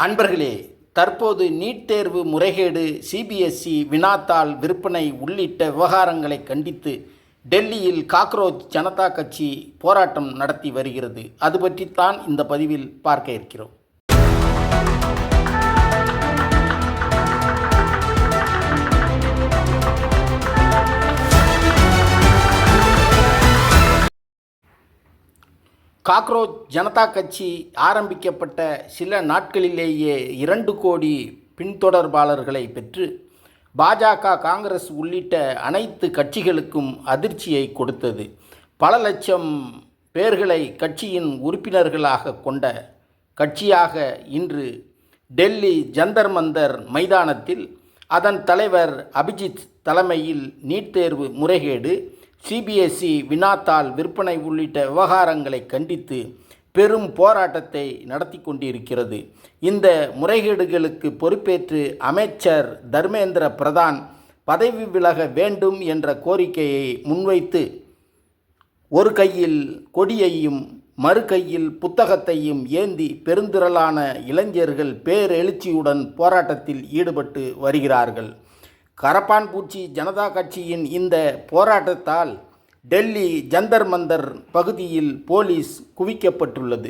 அன்பர்களே, தற்போது நீட் தேர்வு முறைகேடு, சிபிஎஸ்இ வினாத்தாள் விற்பனை உள்ளிட்ட விவகாரங்களை கண்டித்து டெல்லியில் காக்ரோச் ஜனதா கட்சி போராட்டம் நடத்தி வருகிறது. அது பற்றித்தான் இந்த பதிவில் பார்க்க இருக்கிறோம். காக்ரோச் ஜனதா கட்சி ஆரம்பிக்கப்பட்ட சில நாட்களிலேயே 2 கோடி பின்தொடர்பாளர்களை பெற்று பாஜக, காங்கிரஸ் உள்ளிட்ட அனைத்து கட்சிகளுக்கும் அதிர்ச்சியை கொடுத்தது. பல லட்சம் பேர்களை கட்சியின் உறுப்பினர்களாக கொண்ட கட்சியாக இன்று டெல்லி ஜந்தர் மந்தர் மைதானத்தில் அதன் தலைவர் அபிஜித் தலைமையில் நீட் தேர்வு முறைகேடு, சிபிஎஸ்இ வினாத்தாள் விற்பனை உள்ளிட்ட விவகாரங்களை கண்டித்து பெரும் போராட்டத்தை நடத்தி கொண்டிருக்கிறது. இந்த முறைகேடுகளுக்கு பொறுப்பேற்று அமைச்சர் தர்மேந்திர பிரதான் பதவி விலக வேண்டும் என்ற கோரிக்கையை முன்வைத்து ஒரு கையில் கொடியையும் மறு கையில் புத்தகத்தையும் ஏந்தி பெருந்திரளான இளைஞர்கள் பேரெழுச்சியுடன் போராட்டத்தில் ஈடுபட்டு வருகிறார்கள். கரப்பான்பூச்சி ஜனதா கட்சியின் இந்த போராட்டத்தால் டெல்லி ஜந்தர் மந்தர் பகுதியில் போலீஸ் குவிக்கப்பட்டுள்ளது.